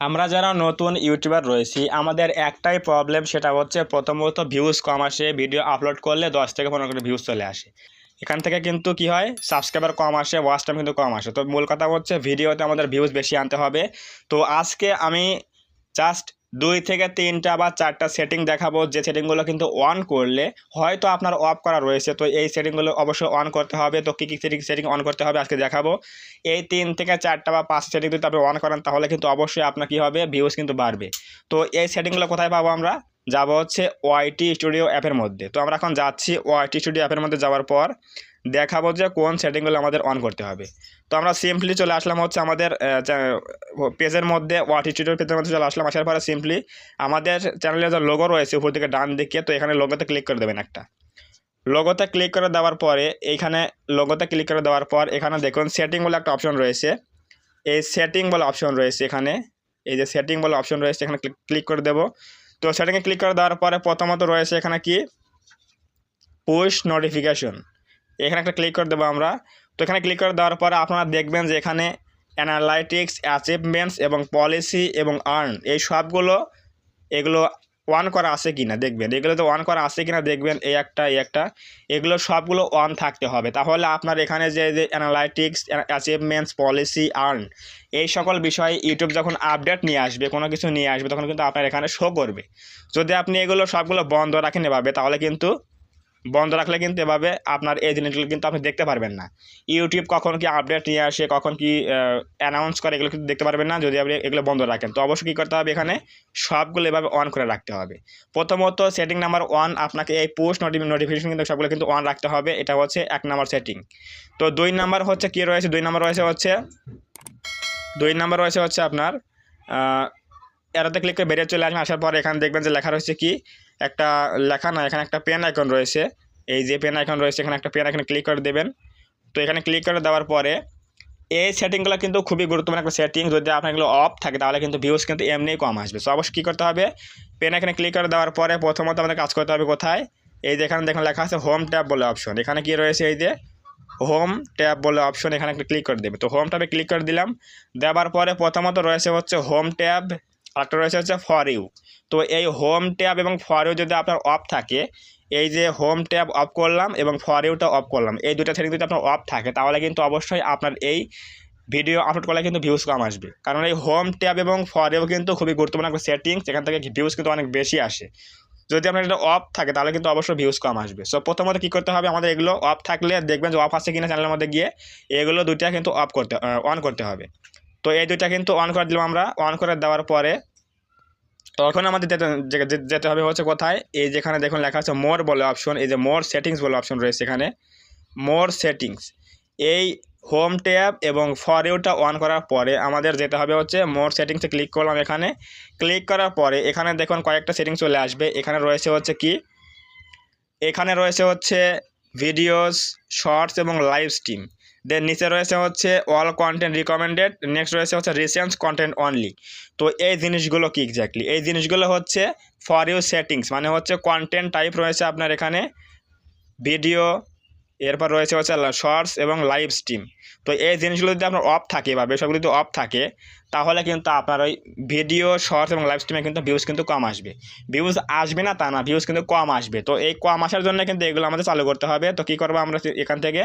আমরা যারা নতুন ইউটিউবার রয়েছি আমাদের একটাই প্রবলেম, সেটা হচ্ছে প্রথমত ভিউজ কম আসে। ভিডিও আপলোড করলে 10 থেকে 15 করে ভিউজ চলে আসে। এখান থেকে কিন্তু কি হয়, সাবস্ক্রাইবার কম আসে, ওয়াচ টাইম কিন্তু কম আসে। তো মূল কথা হচ্ছে ভিডিওতে আমাদের ভিউজ বেশি আনতে হবে। তো আজকে আমি জাস্ট 2 থেকে 3টা বা 4টা সেটিং দেখাবো, যে সেটিংগুলো কিন্তু অন করলে হয়তো আপনার অফ করা রয়েছে, তো এই সেটিংগুলো অবশ্যই অন করতে হবে। তো কী কী সেটিং অন করতে হবে আজকে দেখাবো। এই 3 থেকে 4টা বা 5 সেটিং যদি আপনি অন করেন তাহলে কিন্তু অবশ্যই আপনার কী হবে, ভিউজ কিন্তু বাড়বে। তো এই সেটিংগুলো কোথায় পাবো আমরা? যাব হচ্ছে ওয়াইটি স্টুডিও অ্যাপের মধ্যে। তো আমরা এখন যাচ্ছি ওয়াইটি স্টুডিও অ্যাপের মধ্যে। যাওয়ার পর দেখাবো যে কোন সেটিংগুলো আমাদের অন করতে হবে। তো আমরা সিম্পলি চলে আসলাম হচ্ছে আমাদের পেজের মধ্যে, ওয়াইটি স্টুডিওর পেজের মধ্যে চলে আসলাম। আসার পরে সিম্পলি আমাদের চ্যানেলের যে লোগো রয়েছে উপর দিকে ডান দিকে, তো এখানে লোগোতে ক্লিক করে দেবেন। একটা লোগোতে ক্লিক করে দেওয়ার পরে এইখানে লোগোতে ক্লিক করে দেওয়ার পর এখানে দেখুন সেটিং বলে একটা অপশন রয়েছে। এই সেটিং বলে অপশন রয়েছে এখানে, এই যে সেটিং বলে অপশন রয়েছে এখানে ক্লিক করে দেবো। তো সেটিংয়ে ক্লিক করে দেওয়ার পরে প্রথমত রয়েছে এখানে কি, পুশ নোটিফিকেশন। এখানে একটা ক্লিক করে দেবো আমরা। তো এখানে ক্লিক করে দেওয়ার পরে আপনারা দেখবেন যে এখানে অ্যানালাইটিক্স, অ্যাচিভমেন্টস এবং পলিসি এবং আর্ন, এই সবগুলো এগুলো অন করা আছে কিনা দেখবেন। এগুলো তো অন করা আছে কিনা দেখবেন, এই একটা এগুলো সবগুলো অন থাকতে হবে। তাহলে আপনার এখানে যে অ্যানালাইটিক্স, অ্যাচিভমেন্টস, পলিসি, আর্ন, এই সকল বিষয়ে ইউটিউব যখন আপডেট নিয়ে আসবে, কোনো কিছু নিয়ে আসবে, তখন কিন্তু আপনার এখানে শো করবে। যদি আপনি এগুলো সবগুলো বন্ধ রাখেন এভাবে, তাহলে কিন্তু বন্ধ রাখলে কিন্তু এভাবে আপনার এই জিনিসগুলো কিন্তু আপনি দেখতে পারবেন না। ইউটিউব কখন কি আপডেট নিয়ে আসে, কখন কি অ্যানাউন্স করে, এগুলো কিন্তু দেখতে পারবেন না যদি আপনি এগুলো বন্ধ রাখেন। তো অবশ্যই কী করতে হবে, এখানে সবগুলো এভাবে অন করে রাখতে হবে। প্রথমত সেটিং নাম্বার 1, আপনাকে এই পোস্ট নোটিফিকেশন কিন্তু সবগুলো কিন্তু অন রাখতে হবে। এটা হচ্ছে 1 নাম্বার সেটিং। তো 2 নাম্বার হচ্ছে কী রয়েছে, 2 নাম্বার রয়েছে হচ্ছে আপনার এরাতে ক্লিক করে বেরিয়ে চলে আসবেন। আসার পর এখানে দেখবেন যে লেখা রয়েছে কি, একটা লেখা না, এখানে একটা পেন আইকন রয়েছে। এই যে পেন আইকন রয়েছে, এখানে একটা পেন আইকনে ক্লিক করে দেবেন। তো এখানে ক্লিক করে দেওয়ার পরে এই সেটিংগুলো কিন্তু খুবই গুরুত্বপূর্ণ একটা সেটিং। যদি আপনার এগুলো অফ থাকে তাহলে কিন্তু ভিউজ কিন্তু এমনিই কম আসবে। সো অবশ্যই কী করতে হবে, পেন আইকনে ক্লিক করে দেওয়ার পরে প্রথমত আমাদের কাজ করতে হবে কোথায়, এই যে এখানে দেখুন লেখা আছে হোম ট্যাব বলে অপশন। এখানে কি রয়েছে, এই যে হোম ট্যাব বলে অপশন, এখানে একটা ক্লিক করে দেবে। তো হোম ট্যাবে ক্লিক করে দিলাম। দেওয়ার পরে প্রথমত রয়েছে হচ্ছে হোম ট্যাব, একটা রয়েছে হচ্ছে ফর ইউ। তো এই হোম ট্যাব এবং ফর ইউ যদি আপনার অফ থাকে, এই যে হোম ট্যাব অফ করলাম এবং ফর ইউটা অফ করলাম, এই দুটো সেটিং যদি আপনার অফ থাকে তাহলে কিন্তু অবশ্যই আপনার এই ভিডিও আপলোড করলে কিন্তু ভিউজ কম আসবে। কারণ এই হোম ট্যাব এবং ফর ইউ কিন্তু খুবই গুরুত্বপূর্ণ একটা সেটিং, সেখান থেকে ভিউজ কিন্তু অনেক বেশি আসে। যদি আপনার এটা অফ থাকে তাহলে কিন্তু অবশ্যই ভিউজ কম আসবে। সো প্রথমত কী করতে হবে, আমাদের এগুলো অফ থাকলে দেখবেন যে অফ আছে কিনা চ্যানেলের মধ্যে গিয়ে এগুলো দুইটা কিন্তু অন করতে হবে। তো এই দুইটা কিন্তু অন করে দিলাম আমরা। অন করে দেওয়ার পরে তখন আমাদের যেতে হবে হচ্ছে কোথায়, এই যেখানে দেখুন লেখা আছে মোর বলে অপশন, এই যে মোর সেটিংস বলে অপশন রয়েছে এখানে, মোর সেটিংস। এই হোম ট্যাব এবং ফর ইউটা অন করার পরে আমাদের যেতে হবে হচ্ছে মোর সেটিংসে ক্লিক করলাম। এখানে ক্লিক করার পরে এখানে দেখুন কয়েকটা সেটিংস চলে আসবে। এখানে রয়েছে হচ্ছে কি, এখানে রয়েছে হচ্ছে ভিডিওস, শর্টস এবং লাইভ স্ট্রিম। দেন নিচে রয়েছে হচ্ছে অল কন্টেন্ট রিকমেন্ডেড। নেক্সট রয়েছে হচ্ছে রিসেন্ট কন্টেন্ট অনলি। তো এই জিনিসগুলো কি এক্স্যাক্টলি, এই জিনিসগুলো হচ্ছে ফর ইউ সেটিংস, মানে হচ্ছে কন্টেন্ট টাইপ রয়েছে আপনার এখানে ভিডিও, এরপর রয়েছে হচ্ছে শর্টস এবং লাইভ স্ট্রিম। তো এই জিনিসগুলো যদি আপনার অফ থাকে বা বিষয়গুলো যদি অফ থাকে তাহলে কিন্তু আপনার ওই ভিডিও, শর্টস এবং লাইভ স্ট্রিমে কিন্তু ভিউজ কিন্তু কম আসবে। ভিউজ আসবে না তা না, ভিউজ কিন্তু কম আসবে। তো এই কম আসার জন্য কিন্তু এগুলো আমাদের চালু করতে হবে। তো কী করবো, আমরা এখান থেকে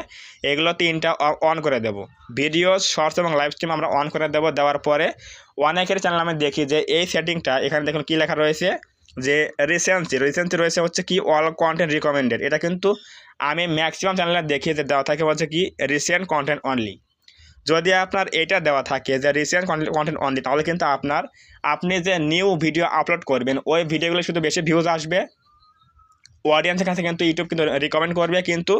এগুলো 3টা অন করে দেবো। ভিডিও, শর্টস এবং লাইভ স্ট্রিম আমরা অন করে দেবো। দেওয়ার পরে অনেকের চ্যানেল আমি দেখি যে এই সেটিংটা, এখানে দেখুন কী লেখা রয়েছে যে রিসেন্সি রয়েছে হচ্ছে কি অল কন্টেন্ট রিকমেন্ডেড। এটা কিন্তু আমি ম্যাক্সিমাম চ্যানেলে দেখি যে দেওয়া থাকে হচ্ছে কি রিসেন্ট কন্টেন্ট অনলি। যদি আপনার এটা দেওয়া থাকে যে রিসেন্ট কন্টেন্ট অনলি, তাহলে কিন্তু আপনি যে নিউ ভিডিও আপলোড করবেন ওই ভিডিওগুলো শুধু বেশি ভিউজ আসবে, অডিয়েন্সের কাছে কিন্তু ইউটিউব কিন্তু রিকমেন্ড করবে। কিন্তু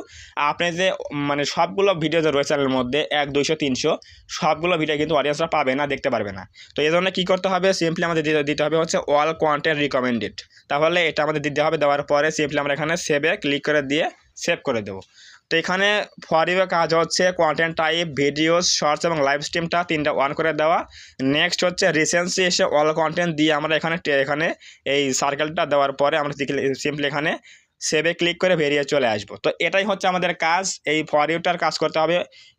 আপনি যে মানে সবগুলো ভিডিও যে রয়েছে চ্যানেলের মধ্যে 100, 200, 300 সবগুলো ভিডিও কিন্তু অডিয়েন্সরা পাবে না, দেখতে পারবে না। তো এই জন্য কী করতে হবে, সিম্পলি আমাদের দিতে হবে হচ্ছে অল কন্টেন্ট রিকমেন্ডেড। তাহলে এটা আমাদের দিতে হবে। দেওয়ার পরে সিম্পলি আমরা এখানে সেভে ক্লিক করে দিয়ে সেভ করে দেবো। তো এখানে ফর ইউ কাজ হচ্ছে কন্টেন্ট টাইপ, ভিডিওস, শর্টস এবং লাইভ স্ট্রিমটা 3টা অন করে দেওয়া। নেক্সট হচ্ছে রিসেন্সি এসে অল কন্টেন্ট দিয়ে আমরা এখানে এই সার্কেলটা দেওয়ার পরে আমরা সিম্পলি এখানে সেভে ক্লিক করে বেরিয়ে চলে আসবো। তো এটাই হচ্ছে আমাদের কাজ, এই ফর ইউটার কাজ করতে হবে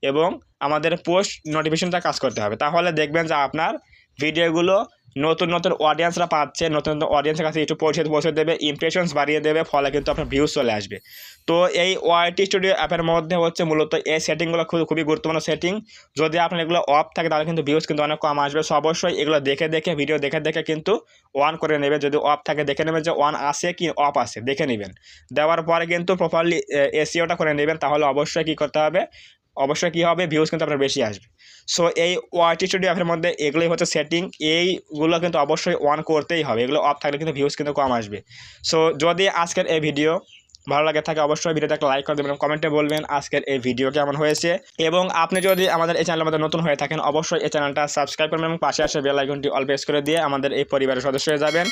এবং আমাদের পোস্ট নোটিফিকেশনটা কাজ করতে হবে। তাহলে দেখবেন যে আপনার ভিডিওগুলো নতুন নতুন অডিয়েন্সরা পাচ্ছে, নতুন নতুন অডিয়েন্সের কাছে ইউটিউব পৌঁছে দেবে, ইমপ্রেশনস বাড়িয়ে দেবে, ফলে কিন্তু আপনার ভিউজ চলে আসবে। তো এই ওয়াইটি স্টুডিও অ্যাপের মধ্যে হচ্ছে মূলত এই সেটিংগুলো খুবই গুরুত্বপূর্ণ সেটিং। যদি আপনার এগুলো অফ থাকে তাহলে কিন্তু ভিউজ কিন্তু অনেক কম আসবে। সো অবশ্যই এগুলো দেখে ভিডিও দেখে কিন্তু অন করে নেবে। যদি অফ থাকে দেখে নেবেন যে অন আছে কি অফ আছে দেখে নেবেন। দেওয়ার পরে কিন্তু প্রপারলি এসইওটা করে নেবেন, তাহলে অবশ্যই কী করতে হবে, অবশ্যই কী হবে, ভিউজ কিন্তু আপনার বেশি আসবে। সো এই ওয়াইটি স্টুডিও অ্যাপের মধ্যে এগুলোই হচ্ছে সেটিং, এইগুলো কিন্তু অবশ্যই অন করতেই হবে, এগুলো অফ থাকলে কিন্তু ভিউজ কিন্তু কম আসবে। সো যদি আজকের এই ভিডিও ভালো লাগে থাকে অবশ্যই ভিডিওতে একটা লাইক করে দেবেন, কমেন্টে বলবেন আজকের এই ভিডিও কেমন হয়েছে। এবং আপনি যদি আমাদের এই চ্যানেলের মধ্যে নতুন হয়ে থাকেন অবশ্যই এই চ্যানেলটা সাবস্ক্রাইব করবেন এবং পাশে আসে বেল আইকনটি অল প্রেস করে দিয়ে আমাদের এই পরিবারের সদস্য হয়ে যাবেন,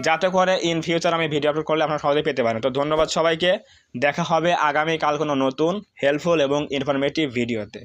যাতে করে ইন ফিউচার আমি ভিডিও আপলোড করলে আপনারা সহজেই পেতে পারেন। তো ধন্যবাদ সবাইকে, দেখা হবে আগামীকাল কোনো নতুন হেল্পফুল এবং ইনফরমেটিভ ভিডিওতে।